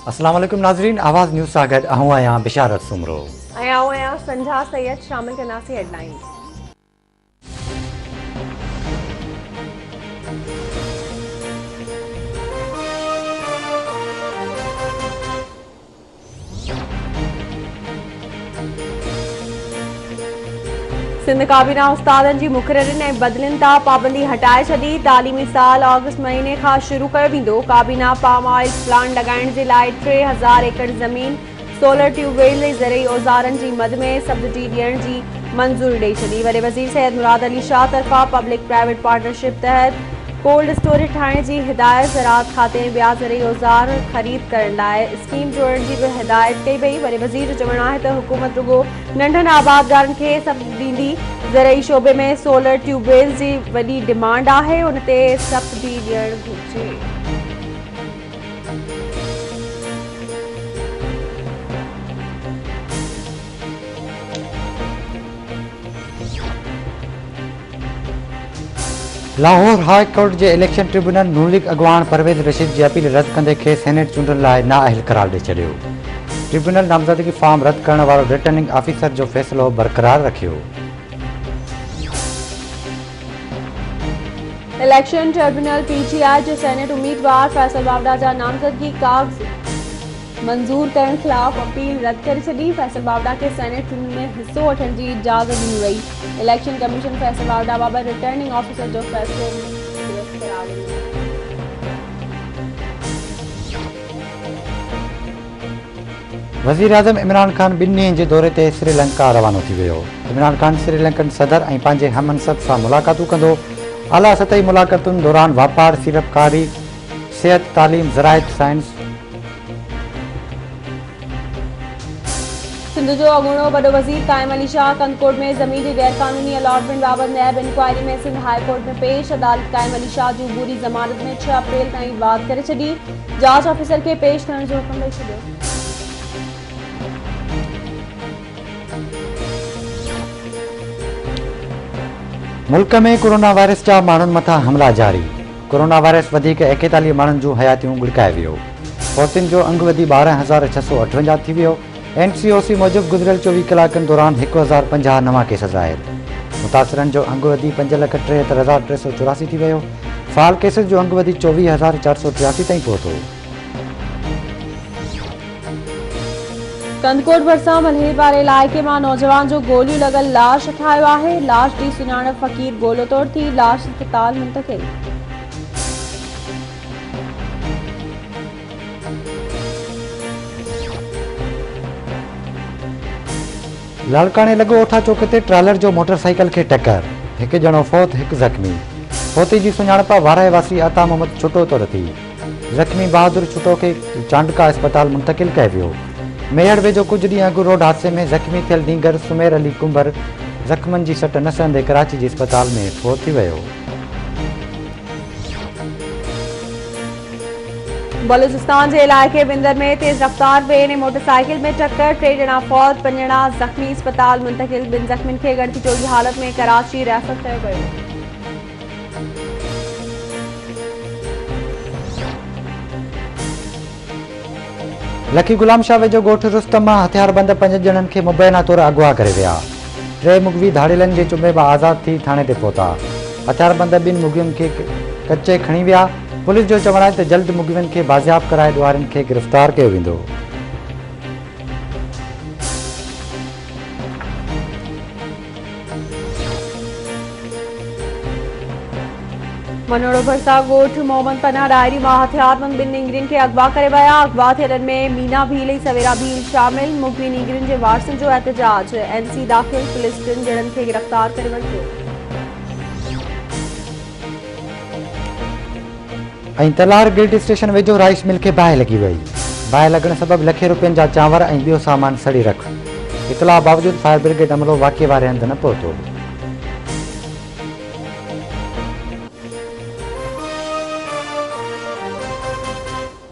अस्सलाम वालेकुम नाजरीन, आवाज़ न्यूज़ सां गॾु आऊं आहियां बिशारत सुमरो। संझा सैयद शामिल कंदासीं हेडलाइंस। सिंध काबीना उस्तादनि जी मुक़ररनि ऐं बदिलियुनि तां पाबंदी हटाए छॾी। तालीमी साल अगस्त महीने खां शुरू कयो वेंदो। काबीना पाम ऑयल प्लांट लॻाइण जे लाइ 3000 एकड़ ज़मीन सोलर ट्यूबवेल ऐं ज़रई औज़ारनि जी मद में सब्सिडी ॾियण जी मंज़ूरी ॾेई छॾी। वॾे वज़ीर सैयद मुराद अली शाह तरफ़ां पब्लिक प्राइवेट पार्टनरशिप तहत कोल्ड स्टोरेज ठाहिण जी हिदायत। ज़राअत खाते ऐं ॿिया ज़रई औज़ार ख़रीद करण लाइ स्कीम जोड़ण जी बि हिदायत कई वई। वॾे वज़ीर जो चवणु आहे त हुकूमत रुॻो नंढनि आबादगारनि खे सब्सिडी ॾींदी। ज़रई शोबे में सोलर ट्यूबवेल जी वॾी डिमांड आहे, उन ते सब्सिडी ॾियणु घुरिजे। लाहौर हाई कोर्ट जे इलेक्शन ट्रिब्यूनल नून लीग अॻवान परवेज़ रशीद जी अपील रद्द कंदे खेसि सेनेट चूंडनि लाइ नाअहल करार ॾेई छॾियो। ट्रिब्यूनल नामज़दगी फॉर्म रद्द करण वारो रिटर्निंग ऑफिसर जो फ़ैसिलो बरक़रार रखियो। इलेक्शन ट्रिब्यूनल पीटीआई जे सेनेट उम्मीदवार फैसल बावड़ा जा नामज़दगी काग़ज़ मंज़ूर करण ख़िलाफ़ अपील रद्द करे छॾी। फैसल बावड़ा खे सेनेट चूंडनि में हिसो वठण जी इजाज़त ॾिनी वई। इलेक्शन कमीशन फैसल बावड़ा बाबति रिटर्निंग ऑफिसर जो फ़ैसिलो दुरुस्त करार ॾिनो। वज़ीर आज़म इमरान खान 2 ॾींहनि जे दौरे ते श्रीलंका रवानो थी वियो। इमरान खान श्रीलंकन सदर ऐं पंहिंजे हममनसब सां मुलाक़ातूं कंदो। आला सतही मुलाक़ातुनि दौरान वापार, सीड़पकारी, सिहत, तालीम, ज़राइत, साइंस। सिंध जो अॻूणो वॾो वज़ीर क़ाइम अली शाह कंदकोट में ज़मीन जी गैर क़ानूनी अलॉटमेंट बाबति नैब इंक्वायरी में सिंध हाई कोर्ट में पेश। अदालत क़ाइम अली शाह जी अबूरी ज़मानत में 6 अप्रैल ताईं वाद करे छॾी। जांच ऑफिसर खे पेश थियण जो हुकुम ॾेई छॾियो। मुल्क में कोरोना वायरस जा माण्हुनि मथां हमला जारी। कोरोना वायरस वधीक 41 माण्हुनि जूं हयातियूं गुड़काए वियो। फौतियुनि जो अंग वधी 12,658 थी वियो। NCOC मूजिबि गुज़िरियल 24 कलाकनि दौरान 1050 नवां केस ज़ाहिर। मुतासिरनि जो अंग वधी 5,73,384 थी वियो। फ़ाल केसिस जो अंग वधी 24,483 ताईं पहुतो। कंदकोट भरिसां मल्हेर वारे इलाइक़े मां नौजवान जो गोलियूं लॻल लाश ठाहियो आहे। लाश जी सुञाणप फ़क़ीर गोलो तोड़ थी। लाश अस्पताल मुंतक़िल। लाड़काणे लॻो ओठा चौक ते ट्रालर जो मोटरसाइकिल खे टक्कर। हिकु ॼणो फौत, हिकु ज़ख़्मी। फौती जी सुञाणप वाराए वासी अता मोहम्मद छुटो तौर थी। ज़ख़्मी बहादुर छुटो खे चांडका अस्पताल मुंतक़िल कयो वियो। मेहड़ वेझो कुझु ॾींहं अॻु रोड हादसे में ज़ख़्मी थियल नीगर सुमेर अली कुंबर ज़ख़्मनि जी सट न सहंदे कराची जी अस्पताल में फौत थी वियो। बलूचिस्तान जे इलाइक़े बिंदर में तेज़ रफ़्तार वेन ऐं मोटरसाइकिल में टक्कर। 3 ॼणा फौत, 5 ॼणा ज़ख़्मी अस्पताल मुंतक़िल। 2 ज़ख़्मियुनि खे गणती चोरी हालत में कराची रेफर कयो वियो। लखी गुलाम शाह वेझो ॻोठ रुस्तम मां हथियारबंद 5 ॼणनि खे मुबैना तौरु अगवा करे विया। 3 मुगवी धाड़ेलनि जे चुमे मां आज़ाद थी थाणे ते पहुता। हथियारबंद 2 मुगवियुनि खे कचे खणी विया। पुलिस जो चवणु आहे त जल्द मुगवियुनि खे बाज़ियाब कराए ॾुआरियुनि खे गिरफ़्तार कयो वेंदो। मनोड़ो भरिसां ॻोठ मोहम्मद पनाह डायरी मां हथियारबंद 2 नीगरियुनि खे अगवा करे विया। अगवा थियलनि में मीना भील ऐं सवेरा भील शामिल। मुगवी नीगरियुनि जे वारसनि जो एहतजाज। NC दाख़िल। पुलिस 3 ॼणनि खे गिरफ़्तार करे वरितो। ऐं तलार गिल्ट स्टेशन वेझो राइस मिल खे बाहि लॻी वई। बाहि लॻण सबबि लखे रुपयनि जा चांवर ऐं ॿियो सामान सड़ी रख। इतला बावजूदि फायर ब्रिगेड अमलो वाक़े वारे हंधि न पहुतो।